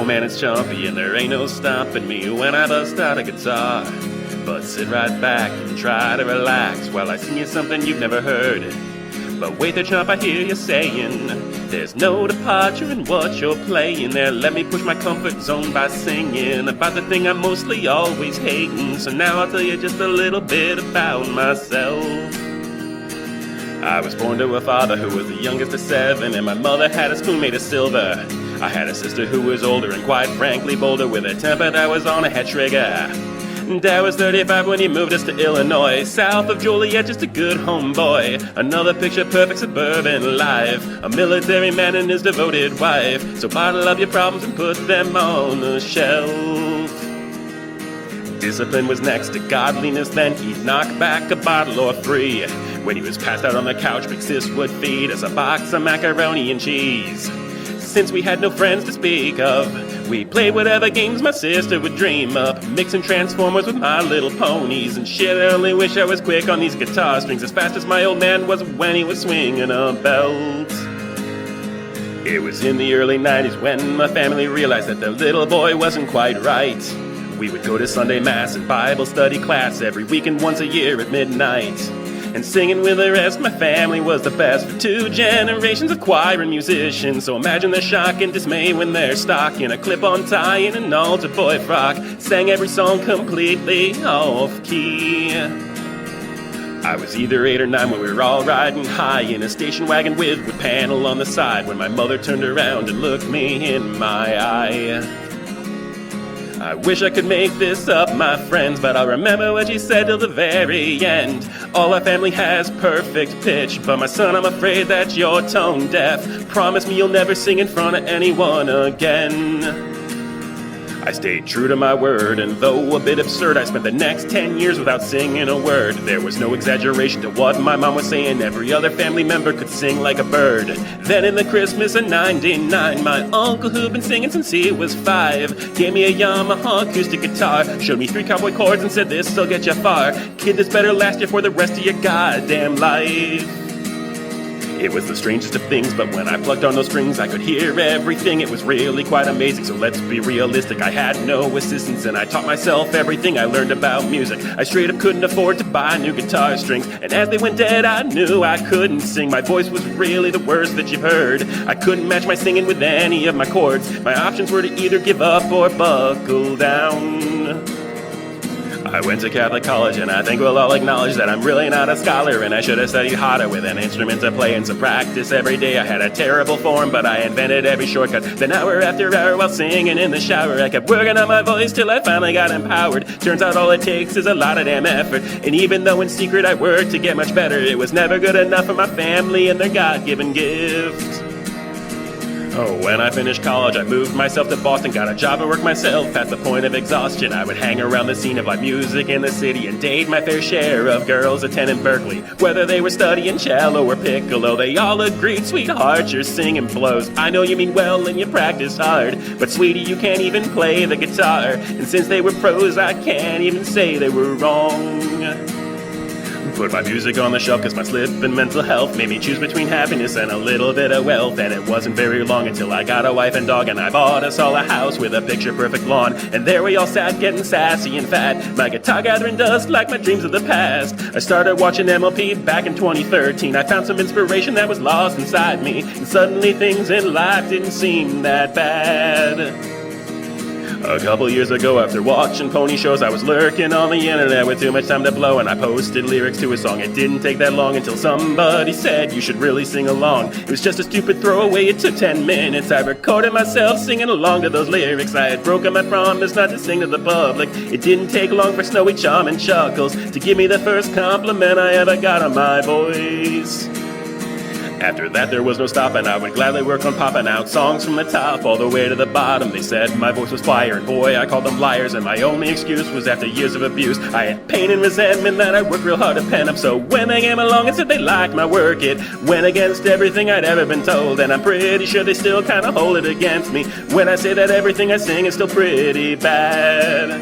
Oh man, it's Chompy, and there ain't no stopping me when I bust out a guitar. But sit right back and try to relax while I sing you something you've never heard. But wait there, Chomp, I hear you saying there's no departure in what you're playing there. Let me push my comfort zone by singing about the thing I'm mostly always hating. So now I'll tell you just a little bit about myself. I was born to a father who was the youngest of 7, and my mother had a spoon made of silver. I had a sister who was older and quite frankly bolder, with a temper that was on a head trigger. Dad was 35 when he moved us to Illinois, south of Joliet, just a good homeboy. Another picture-perfect suburban life, a military man and his devoted wife. So bottle up your problems and put them on the shelf. Discipline was next to godliness, then he'd knock back a bottle or 3. When he was passed out on the couch, big sis would feed us a box of macaroni and cheese. Since we had no friends to speak of, we played whatever games my sister would dream up, mixing Transformers with My Little Ponies and shit. I only wish I was quick on these guitar strings, as fast as my old man was when he was swinging a belt. It was in the early 90s when my family realized that their little boy wasn't quite right. We would go to Sunday Mass and Bible study class every weekend once a year at midnight. And singing with the rest, my family was the best for 2 generations of choir and musicians. So imagine their shock and dismay when they're stocking a clip-on tie in an altar boy frock, sang every song completely off-key. I was either 8 or 9 when we were all riding high in a station wagon with wood panel on the side, when my mother turned around and looked me in my eye. I wish I could make this up, my friends, but I'll remember what she said till the very end. All our family has perfect pitch, but my son, I'm afraid that you're tone deaf. Promise me you'll never sing in front of anyone again. I stayed true to my word, and though a bit absurd, I spent the next 10 years without singing a word. There was no exaggeration to what my mom was saying. Every other family member could sing like a bird. Then in the Christmas of '99, my uncle, who'd been singing since he was 5, gave me a Yamaha acoustic guitar, showed me 3 cowboy chords and said, this'll get you far. Kid, this better last you for the rest of your goddamn life. It was the strangest of things, but when I plucked on those strings, I could hear everything. It was really quite amazing, so let's be realistic. I had no assistance, and I taught myself everything I learned about music. I straight up couldn't afford to buy new guitar strings, and as they went dead, I knew I couldn't sing. My voice was really the worst that you've heard. I couldn't match my singing with any of my chords. My options were to either give up or buckle down. I went to Catholic college, and I think we'll all acknowledge that I'm really not a scholar, and I should have studied harder with an instrument to play and some practice every day. I had a terrible form, but I invented every shortcut. Then hour after hour while singing in the shower, I kept working on my voice till I finally got empowered. Turns out all it takes is a lot of damn effort, and even though in secret I worked to get much better, it was never good enough for my family and their God-given gift. Oh, when I finished college, I moved myself to Boston, got a job and worked myself past the point of exhaustion. I would hang around the scene of live music in the city and date my fair share of girls attending Berkeley. Whether they were studying cello or piccolo, they all agreed, sweetheart, your singing blows. I know you mean well and you practice hard, but sweetie, you can't even play the guitar. And since they were pros, I can't even say they were wrong. Put my music on the shelf cause my slip in mental health made me choose between happiness and a little bit of wealth. And it wasn't very long until I got a wife and dog, and I bought us all a house with a picture-perfect lawn. And there we all sat getting sassy and fat, my guitar gathering dust like my dreams of the past. I started watching MLP back in 2013. I found some inspiration that was lost inside me, and suddenly things in life didn't seem that bad. A couple years ago, after watching pony shows, I was lurking on the internet with too much time to blow, and I posted lyrics to a song. It didn't take that long until somebody said you should really sing along. It was just a stupid throwaway, it took 10 minutes. I recorded myself singing along to those lyrics. I had broken my promise not to sing to the public. It didn't take long for Snowy Charm and Chuckles to give me the first compliment I ever got on my voice. After that there was no stopping, I would gladly work on popping out songs from the top all the way to the bottom. They said my voice was fire, and boy, I called them liars, and my only excuse was after years of abuse, I had pain and resentment that I worked real hard to pen up. So when they came along and said they liked my work, it went against everything I'd ever been told, and I'm pretty sure they still kinda hold it against me when I say that everything I sing is still pretty bad.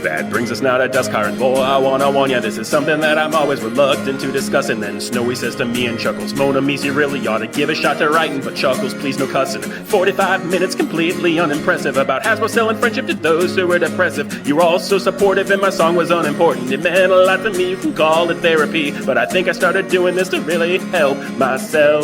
That brings us now to Dustcar, and boy, I wanna warn ya, this is something that I'm always reluctant to discuss. And then Snowy says to me and chuckles, Mona Meese, you really ought to give a shot to writing, but chuckles, please no cussing. 45 minutes completely unimpressive about Hasbro selling friendship to those who are depressive. You were all so supportive and my song was unimportant. It meant a lot to me, you can call it therapy, but I think I started doing this to really help myself.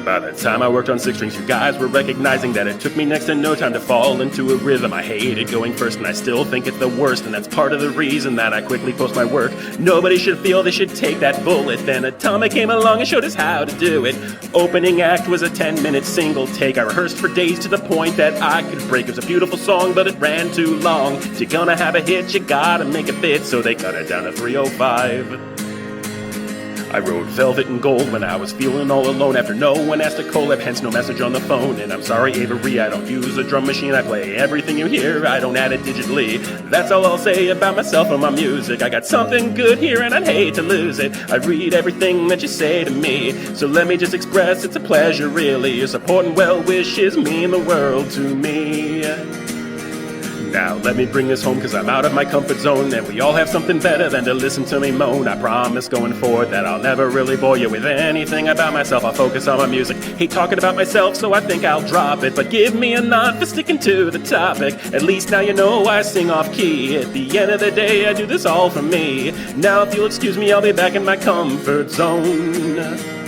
By the time I worked on Six Strings, you guys were recognizing that it took me next to no time to fall into a rhythm. I hated going first, and I still think it's the worst, and that's part of the reason that I quickly post my work. Nobody should feel they should take that bullet. Then Atomic came along and showed us how to do it. Opening act was a 10-minute single take. I rehearsed for days to the point that I could break. It was a beautiful song, but it ran too long. If you're gonna have a hit, you gotta make it fit, so they cut it down to 3:05. I wrote Velvet and Gold when I was feeling all alone after no one asked to collab, hence no message on the phone. And I'm sorry, Avery, I don't use a drum machine, I play everything you hear, I don't add it digitally. That's all I'll say about myself and my music. I got something good here and I'd hate to lose it. I read everything that you say to me, so let me just express it's a pleasure really. Your support and well wishes mean the world to me. Now let me bring this home, cause I'm out of my comfort zone, and we all have something better than to listen to me moan. I promise going forward that I'll never really bore you with anything about myself. I'll focus on my music. Hate talking about myself, so I think I'll drop it, but give me a nod for sticking to the topic. At least now you know I sing off key. At the end of the day, I do this all for me. Now if you'll excuse me, I'll be back in my comfort zone.